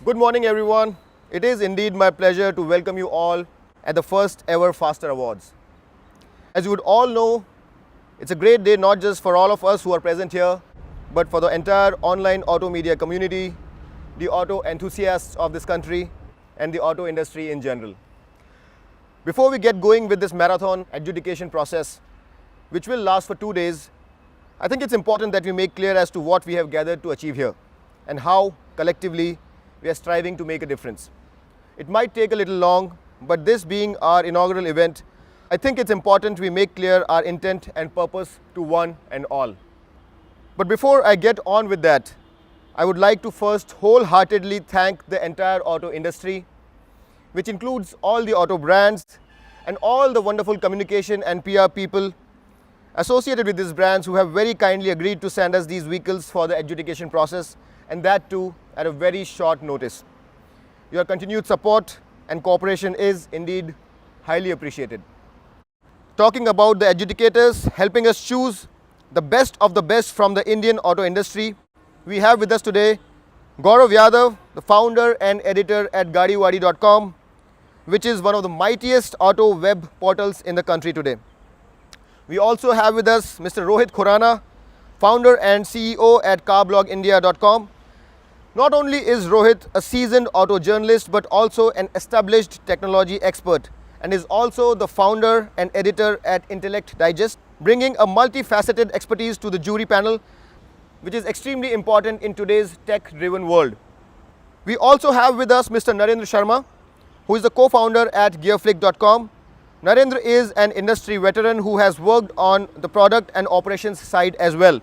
Good morning, everyone. It is indeed my pleasure to welcome you all at the first ever Faster Awards. As you would all know, it's a great day not just for all of us who are present here, but for the entire online auto media community, the auto enthusiasts of this country, and the auto industry in general. Before we get going with this marathon adjudication process, which will last for 2 days, I think it's important that we make clear as to what we have gathered to achieve here and how collectively we are striving to make a difference. It might take a little long, but this being our inaugural event, I think it's important we make clear our intent and purpose to one and all. But before I get on with that, I would like to first wholeheartedly thank the entire auto industry, which includes all the auto brands and all the wonderful communication and PR people associated with these brands who have very kindly agreed to send us these vehicles for the adjudication process, and that too at a very short notice. Your continued support and cooperation is indeed highly appreciated. Talking about the adjudicators helping us choose the best of the best from the Indian auto industry, we have with us today Gaurav Yadav, the founder and editor at Gadiwadi.com, which is one of the mightiest auto web portals in the country today. We also have with us Mr. Rohit Khurana, founder and CEO at carblogindia.com. Not only is Rohit a seasoned auto journalist, but also an established technology expert, and is also the founder and editor at Intellect Digest, bringing a multifaceted expertise to the jury panel, which is extremely important in today's tech-driven world. We also have with us Mr. Narendra Sharma, who is the co-founder at gearflick.com. Narendra is an industry veteran who has worked on the product and operations side as well,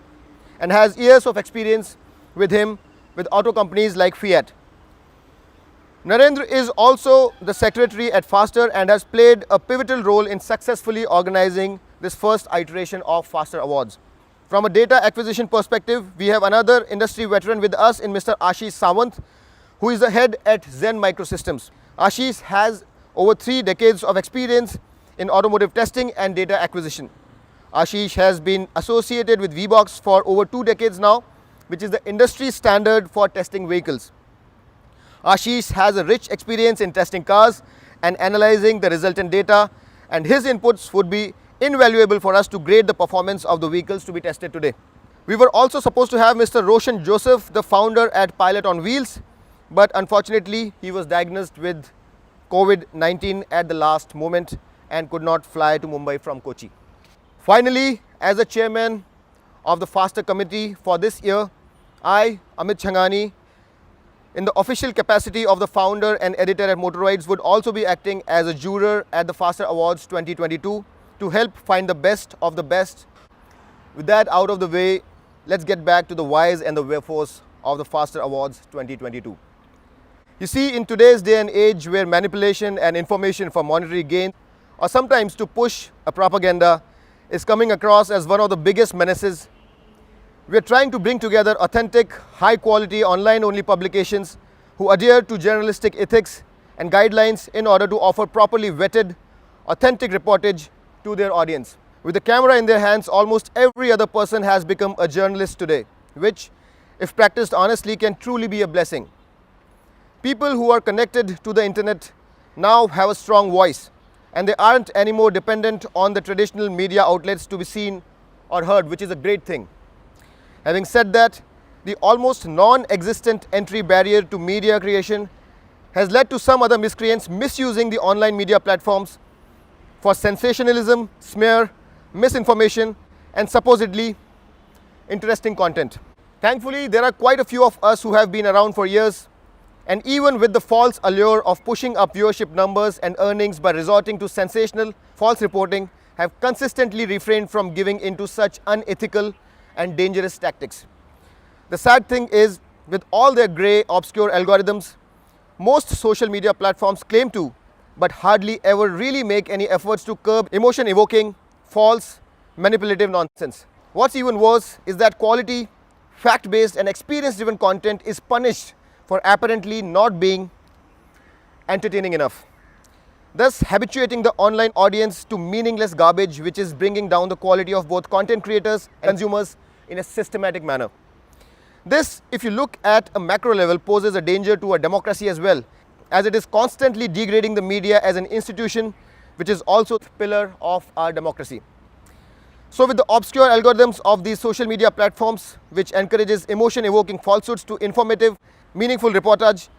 and has years of experience with him with auto companies like Fiat. Narendra is also the secretary at Faster and has played a pivotal role in successfully organizing this first iteration of Faster Awards. From a data acquisition perspective, we have another industry veteran with us in Mr. Ashish Sawant, who is the head at Zen Microsystems. Ashish has over 3 decades of experience in automotive testing and data acquisition. Ashish has been associated with VBox for over 2 decades now, which is the industry standard for testing vehicles. Ashish has a rich experience in testing cars and analyzing the resultant data, and his inputs would be invaluable for us to grade the performance of the vehicles to be tested today. We were also supposed to have Mr. Roshan Joseph, the founder at Pilot on Wheels, but unfortunately he was diagnosed with COVID-19 at the last moment and could not fly to Mumbai from Kochi. Finally, as the chairman of the Faster Committee for this year, I, Amit Chhangani, in the official capacity of the founder and editor at Motorides, would also be acting as a juror at the Faster Awards 2022 to help find the best of the best. With that out of the way, let's get back to the whys and the wherefores of the Faster Awards 2022. You see, in today's day and age where manipulation and information for monetary gain, or sometimes to push a propaganda, is coming across as one of the biggest menaces, we are trying to bring together authentic, high-quality, online-only publications who adhere to journalistic ethics and guidelines in order to offer properly vetted, authentic reportage to their audience. With the camera in their hands, almost every other person has become a journalist today, which, if practiced honestly, can truly be a blessing. People who are connected to the internet now have a strong voice, and they aren't anymore dependent on the traditional media outlets to be seen or heard, which is a great thing. Having said that, the almost non-existent entry barrier to media creation has led to some other miscreants misusing the online media platforms for sensationalism, smear, misinformation, and supposedly interesting content. Thankfully, there are quite a few of us who have been around for years, and even with the false allure of pushing up viewership numbers and earnings by resorting to sensational, false reporting, have consistently refrained from giving into such unethical and dangerous tactics. The sad thing is, with all their grey, obscure algorithms, most social media platforms claim to, but hardly ever really make any efforts to curb emotion-evoking, false, manipulative nonsense. What's even worse is that quality, fact-based and experience-driven content is punished for apparently not being entertaining enough, thus habituating the online audience to meaningless garbage, which is bringing down the quality of both content creators and consumers in a systematic manner. This, if you look at a macro level, poses a danger to our democracy as well, as it is constantly degrading the media as an institution which is also the pillar of our democracy. So with the obscure algorithms of these social media platforms, which encourages emotion-evoking falsehoods to informative, meaningful reportage,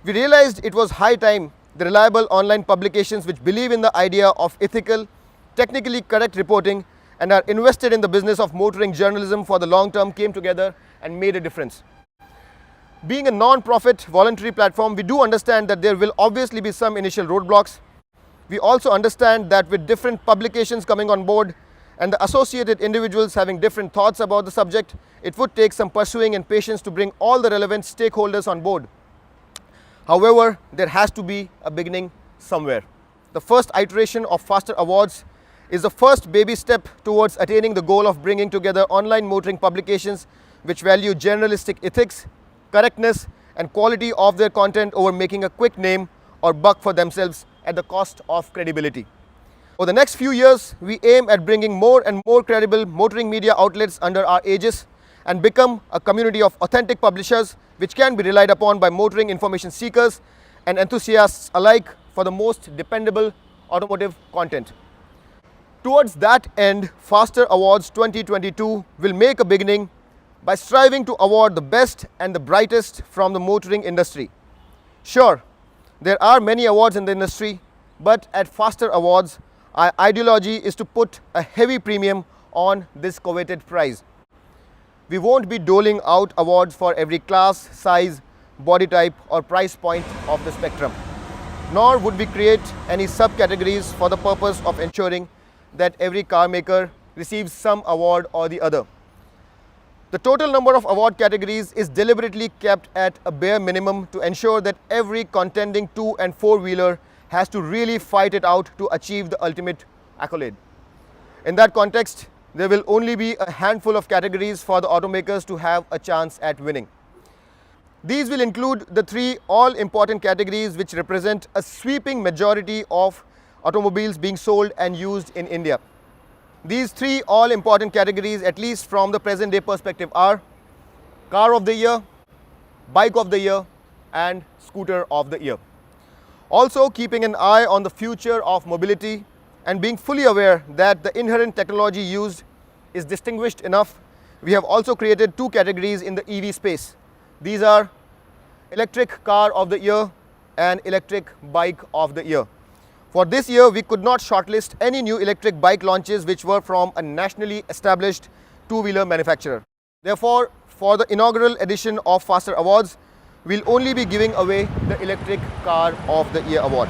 we realized it was high time the reliable online publications which believe in the idea of ethical, technically correct reporting and are invested in the business of motoring journalism for the long term came together and made a difference. Being a non-profit voluntary platform, we do understand that there will obviously be some initial roadblocks. We also understand that with different publications coming on board and the associated individuals having different thoughts about the subject, it would take some pursuing and patience to bring all the relevant stakeholders on board. However, there has to be a beginning somewhere. The first iteration of Faster Awards is the first baby step towards attaining the goal of bringing together online motoring publications which value journalistic ethics, correctness and quality of their content over making a quick name or buck for themselves at the cost of credibility. Over the next few years, we aim at bringing more and more credible motoring media outlets under our aegis and become a community of authentic publishers which can be relied upon by motoring information seekers and enthusiasts alike for the most dependable automotive content. Towards that end, Faster Awards 2022 will make a beginning by striving to award the best and the brightest from the motoring industry. Sure, there are many awards in the industry, but at Faster Awards, our ideology is to put a heavy premium on this coveted prize. We won't be doling out awards for every class, size, body type or price point of the spectrum. Nor would we create any subcategories for the purpose of ensuring that every car maker receives some award or the other. The total number of award categories is deliberately kept at a bare minimum to ensure that every contending 2- and 4-wheeler has to really fight it out to achieve the ultimate accolade. In that context, there will only be a handful of categories for the automakers to have a chance at winning. These will include the 3 all-important categories which represent a sweeping majority of automobiles being sold and used in India. These 3 all-important categories, at least from the present-day perspective, are Car of the Year, Bike of the Year and Scooter of the Year. Also, keeping an eye on the future of mobility and being fully aware that the inherent technology used is distinguished enough, we have also created 2 categories in the EV space. These are Electric Car of the Year and Electric Bike of the Year. For this year, we could not shortlist any new electric bike launches which were from a nationally established 2-wheeler manufacturer. Therefore, for the inaugural edition of Faster Awards, we'll only be giving away the Electric Car of the Year award.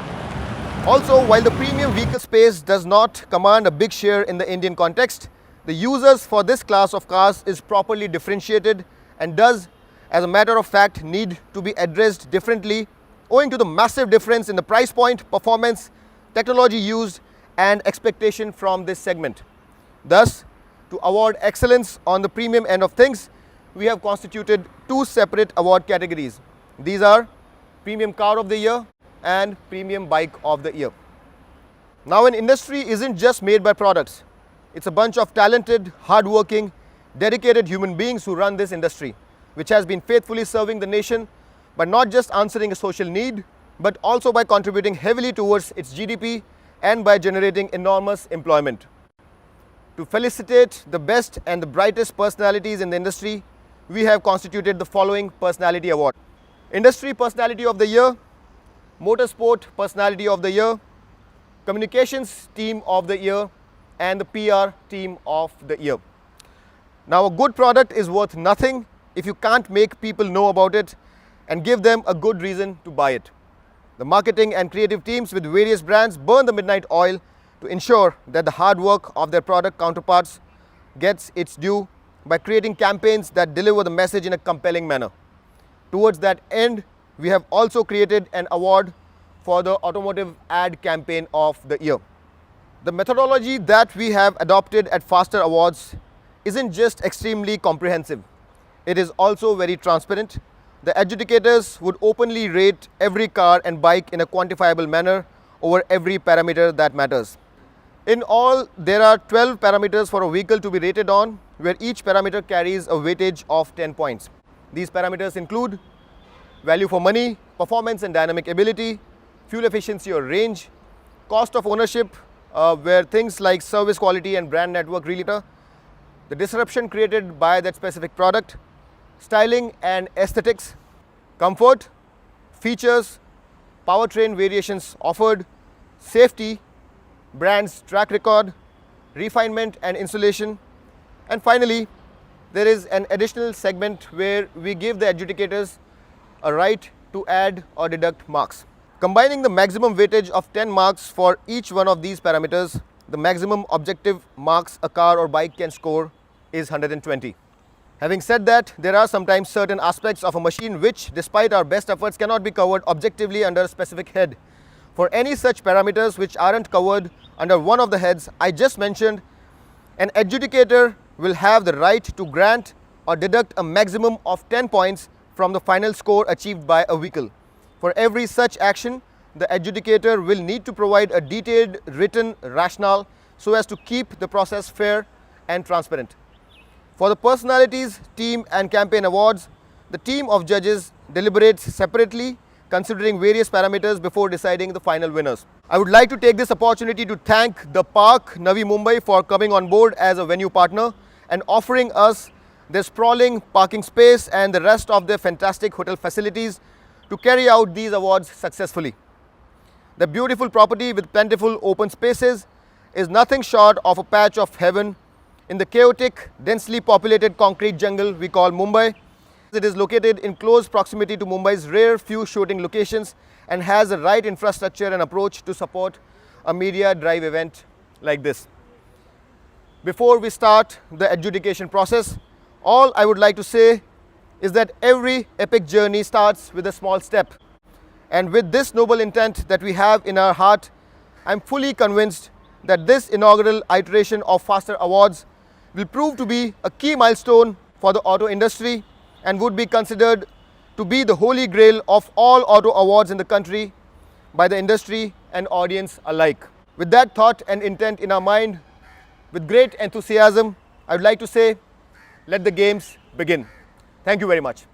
Also, while the premium vehicle space does not command a big share in the Indian context, the users for this class of cars is properly differentiated and does, as a matter of fact, need to be addressed differently owing to the massive difference in the price point, performance, technology used and expectation from this segment. Thus, to award excellence on the premium end of things, we have constituted 2 separate award categories. These are Premium Car of the Year and Premium Bike of the Year. Now, an industry isn't just made by products. It's a bunch of talented, hardworking, dedicated human beings who run this industry, which has been faithfully serving the nation by not just answering a social need, but also by contributing heavily towards its GDP and by generating enormous employment. To felicitate the best and the brightest personalities in the industry, we have constituted the following Personality Award: Industry Personality of the Year, Motorsport Personality of the Year, Communications Team of the Year and the PR Team of the Year. Now, a good product is worth nothing if you can't make people know about it and give them a good reason to buy it. The marketing and creative teams with various brands burn the midnight oil to ensure that the hard work of their product counterparts gets its due by creating campaigns that deliver the message in a compelling manner. Towards that end, we have also created an award for the Automotive Ad Campaign of the Year. The methodology that we have adopted at Faster Awards isn't just extremely comprehensive, it is also very transparent. The adjudicators would openly rate every car and bike in a quantifiable manner over every parameter that matters. In all, there are 12 parameters for a vehicle to be rated on, where each parameter carries a weightage of 10 points. These parameters include value for money, performance and dynamic ability, fuel efficiency or range, cost of ownership, where things like service quality and brand network really matter, the disruption created by that specific product, styling and aesthetics, comfort, features, powertrain variations offered, safety, brand's track record, refinement and insulation, and finally, there is an additional segment where we give the adjudicators a right to add or deduct marks. Combining the maximum weightage of 10 marks for each one of these parameters, the maximum objective marks a car or bike can score is 120. Having said that, there are sometimes certain aspects of a machine which, despite our best efforts, cannot be covered objectively under a specific head. For any such parameters which aren't covered under one of the heads I just mentioned, an adjudicator will have the right to grant or deduct a maximum of 10 points from the final score achieved by a vehicle. For every such action, the adjudicator will need to provide a detailed written rationale so as to keep the process fair and transparent. For the personalities, team and campaign awards, the team of judges deliberates separately, considering various parameters before deciding the final winners. I would like to take this opportunity to thank the Park Navi Mumbai for coming on board as a venue partner and offering us their sprawling parking space and the rest of their fantastic hotel facilities to carry out these awards successfully. The beautiful property with plentiful open spaces is nothing short of a patch of heaven in the chaotic, densely populated concrete jungle we call Mumbai. It is located in close proximity to Mumbai's rare few shooting locations and has the right infrastructure and approach to support a media drive event like this. Before we start the adjudication process, all I would like to say is that every epic journey starts with a small step. And with this noble intent that we have in our heart, I am fully convinced that this inaugural iteration of Faster Awards will prove to be a key milestone for the auto industry and would be considered to be the holy grail of all auto awards in the country by the industry and audience alike. With that thought and intent in our mind, with great enthusiasm, I would like to say, let the games begin. Thank you very much.